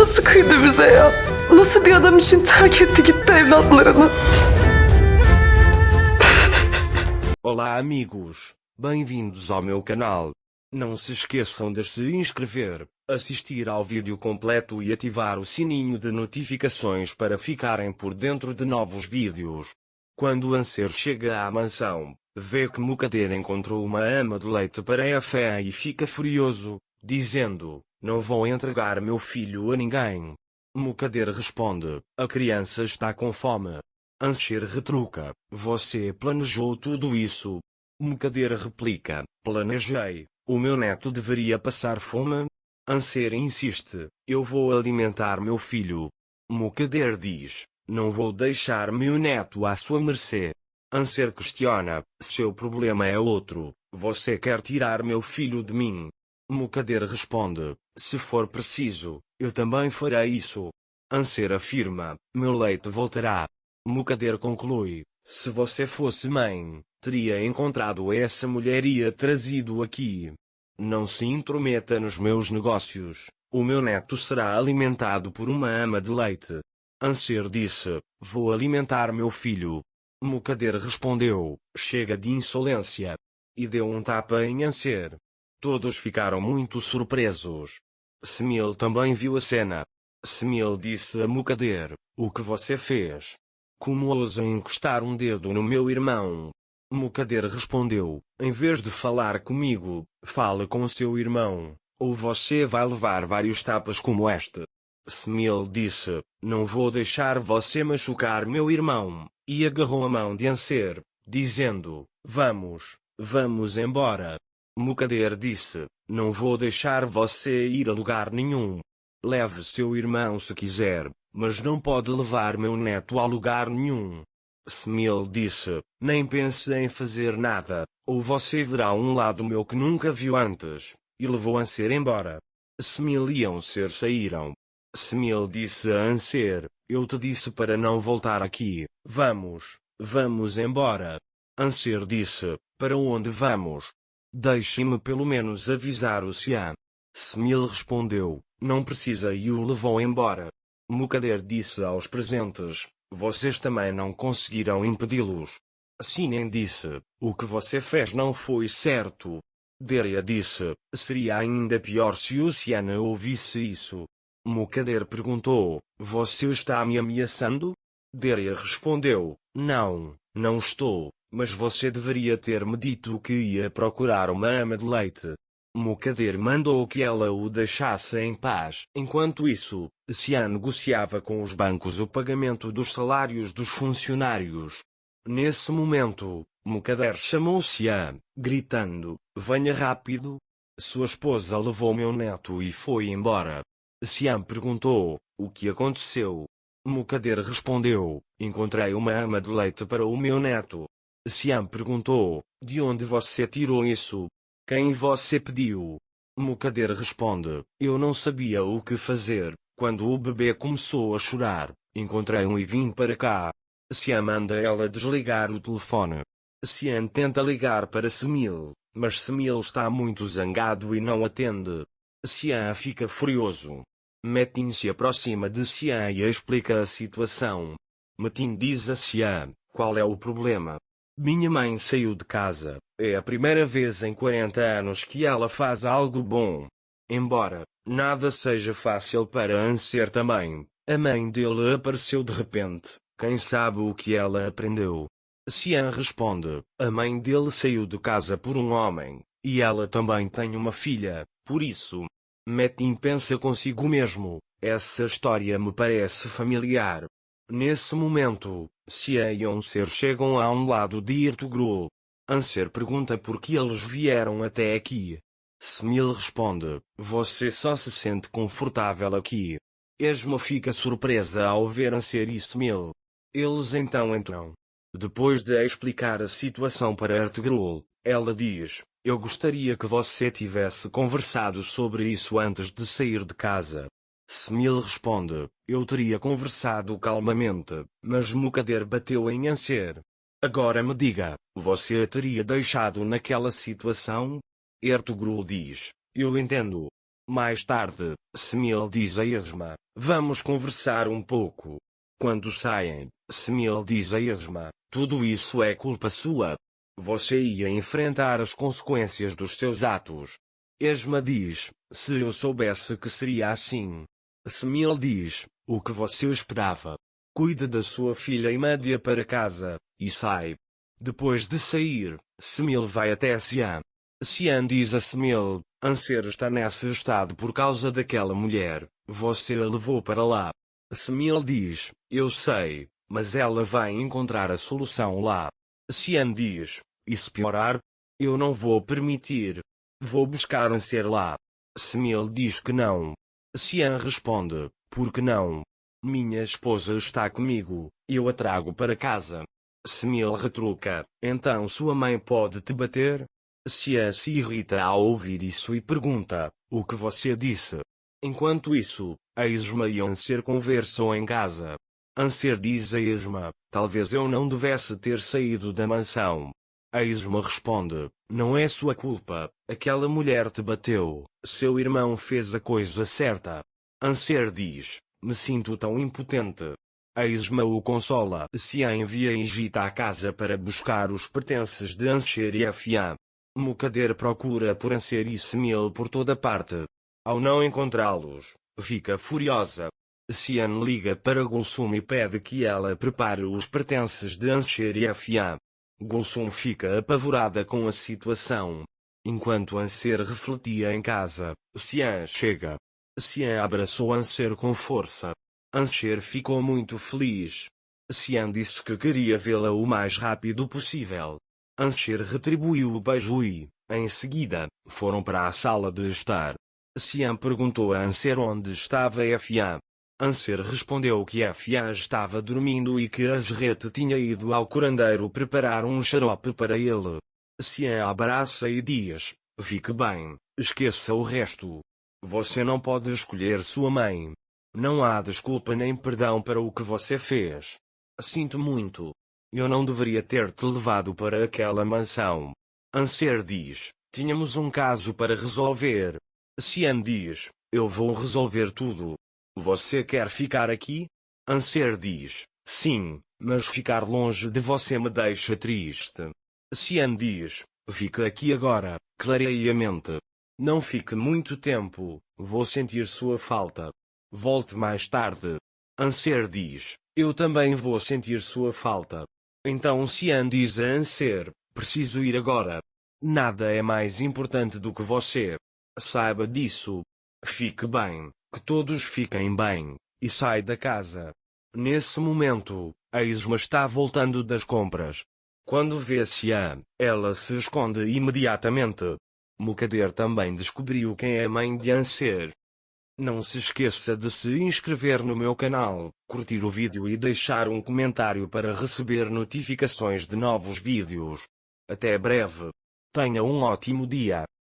nasıl kıydı bize ya? Nasıl bir adam için terk etti gitti evlatlarını? Olá amigos, bem-vindos ao meu canal. Não se esqueçam de se inscrever, assistir ao vídeo completo e ativar o sininho de notificações para ficarem por dentro de novos vídeos. Quando Anser chega à mansão, vê que Mukadder encontrou uma ama de leite para a fé e fica furioso, dizendo: "Não vou entregar meu filho a ninguém." Mukadder responde: "A criança está com fome." Anser retruca: "Você planejou tudo isso?" Mukadder replica: "Planejei. O meu neto deveria passar fome?" Anser insiste: "Eu vou alimentar meu filho." Mukadder diz: "Não vou deixar meu neto à sua mercê." Anser questiona: "Seu problema é outro, você quer tirar meu filho de mim?" Mukadder responde: "Se for preciso, eu também farei isso." Anser afirma: "Meu leite voltará." Mukadder conclui: "Se você fosse mãe, teria encontrado essa mulher e a trazido aqui. Não se intrometa nos meus negócios, o meu neto será alimentado por uma ama de leite." Anser disse: "Vou alimentar meu filho." Mukadder respondeu: "Chega de insolência." E deu um tapa em Anser. Todos ficaram muito surpresos. Smil também viu a cena. Smil disse a Mukadder: "O que você fez? Como ousa encostar um dedo no meu irmão?" Mukadder respondeu: "Em vez de falar comigo, fale com seu irmão, ou você vai levar vários tapas como este." Smil disse: "Não vou deixar você machucar meu irmão," e agarrou a mão de Anser, dizendo: Vamos embora." Mukadder disse: "Não vou deixar você ir a lugar nenhum. Leve seu irmão se quiser, mas não pode levar meu neto a lugar nenhum." Smil disse: "Nem pense em fazer nada, ou você verá um lado meu que nunca viu antes," e levou Anser embora. Smil e Anser saíram. Smil disse a Anser: "Eu te disse para não voltar aqui, vamos embora." Anser disse: "Para onde vamos? Deixe-me pelo menos avisar o Siam." Smil respondeu: "Não precisa," e o levou embora. Mukadder disse aos presentes: "Vocês também não conseguirão impedi-los." Sinem disse: "O que você fez não foi certo." Deria disse: "Seria ainda pior se o Sian ouvisse isso." Mukadder perguntou: "Você está me ameaçando?" Deria respondeu: Não estou, mas você deveria ter me dito que ia procurar uma ama de leite." Mukadder mandou que ela o deixasse em paz. Enquanto isso, Sian negociava com os bancos o pagamento dos salários dos funcionários. Nesse momento, Mukadder chamou Sian, gritando: "Venha rápido! Sua esposa levou meu neto e foi embora." Siam perguntou: "O que aconteceu?" Mukadder respondeu: "Encontrei uma ama de leite para o meu neto." Siam perguntou: "De onde você tirou isso? Quem você pediu?" Mukadder responde: "Eu não sabia o que fazer. Quando o bebê começou a chorar, encontrei e vim para cá." Siam manda ela desligar o telefone. Siam tenta ligar para Smil, mas Smil está muito zangado e não atende. Siam fica furioso. Metin se aproxima de Siam e explica a situação. Metin diz a Siam: "Qual é o problema? Minha mãe saiu de casa. É a primeira vez em 40 anos que ela faz algo bom. Embora nada seja fácil para Anser também, a mãe dele apareceu de repente. Quem sabe o que ela aprendeu?" Siam responde: "A mãe dele saiu de casa por um homem, e ela também tem uma filha, por isso." Metin pensa consigo mesmo: essa história me parece familiar. Nesse momento, Siam e Anser chegam a um lado de Ertugrul. Anser pergunta por que eles vieram até aqui. Smil responde: "Você só se sente confortável aqui." Esma fica surpresa ao ver Anser e Smil. Eles então entram. Depois de explicar a situação para Ertugrul, ela diz: "Eu gostaria que você tivesse conversado sobre isso antes de sair de casa." Smil responde: "Eu teria conversado calmamente, mas Mukadder bateu em Anser. Agora me diga, você a teria deixado naquela situação?" Ertugrul diz: "Eu entendo. Mais tarde, Semil diz a Esma, vamos conversar um pouco. Quando saem, Semil diz a Esma, tudo isso é culpa sua. Você ia enfrentar as consequências dos seus atos. Esma diz, se eu soubesse que seria assim. Semil diz, o que você esperava? Cuide da sua filha e mande-a para casa, e sai. Depois de sair, Semil vai até Xian. Xian diz a Semil, Anser está nesse estado por causa daquela mulher, você a levou para lá. Semil diz, eu sei, mas ela vai encontrar a solução lá. Xian diz, e se piorar? Eu não vou permitir. Vou buscar Anser lá. Semil diz que não. Xian responde, por que não? Minha esposa está comigo, eu a trago para casa. Semil retruca, então sua mãe pode te bater? Xian se irrita ao ouvir isso e pergunta, o que você disse? Enquanto isso, a Esma e Anser conversam em casa. Anser diz a Esma, talvez eu não devesse ter saído da mansão. A Esma responde, não é sua culpa, aquela mulher te bateu, seu irmão fez a coisa certa. Anser diz, me sinto tão impotente. A Esma o consola. Xian envia Igita à casa para buscar os pertences de Anser e Xian. Mukader procura por Anser e Semil por toda parte. Ao não encontrá-los, fica furiosa. Xian liga para Gulsum e pede que ela prepare os pertences de Anser e Xian. Gulsum fica apavorada com a situação. Enquanto Anser refletia em casa, Xian chega. Xian abraçou Anser com força. Anser ficou muito feliz. Xian disse que queria vê-la o mais rápido possível. Anser retribuiu o beijo e, em seguida, foram para a sala de estar. Xian perguntou a Anser onde estava Xian. Anser respondeu que Xian estava dormindo e que Azret tinha ido ao curandeiro preparar um xarope para ele. Xian abraça e diz, fique bem, esqueça o resto. Você não pode escolher sua mãe. Não há desculpa nem perdão para o que você fez. Sinto muito. Eu não deveria ter te levado para aquela mansão. Anser diz, tínhamos um caso para resolver. Xian diz, eu vou resolver tudo. Você quer ficar aqui? Anser diz, sim, mas ficar longe de você me deixa triste. Xian diz, fique aqui agora, clareie a mente. Não fique muito tempo, vou sentir sua falta. Volte mais tarde. Anser diz, eu também vou sentir sua falta. Então Xian diz a Anser, preciso ir agora. Nada é mais importante do que você. Saiba disso. Fique bem, que todos fiquem bem, e sai da casa. Nesse momento, a Esma está voltando das compras. Quando vê Xian, ela se esconde imediatamente. Mukader também descobriu quem é a mãe de Anser. Não se esqueça de se inscrever no meu canal, curtir o vídeo e deixar um comentário para receber notificações de novos vídeos. Até breve. Tenha um ótimo dia.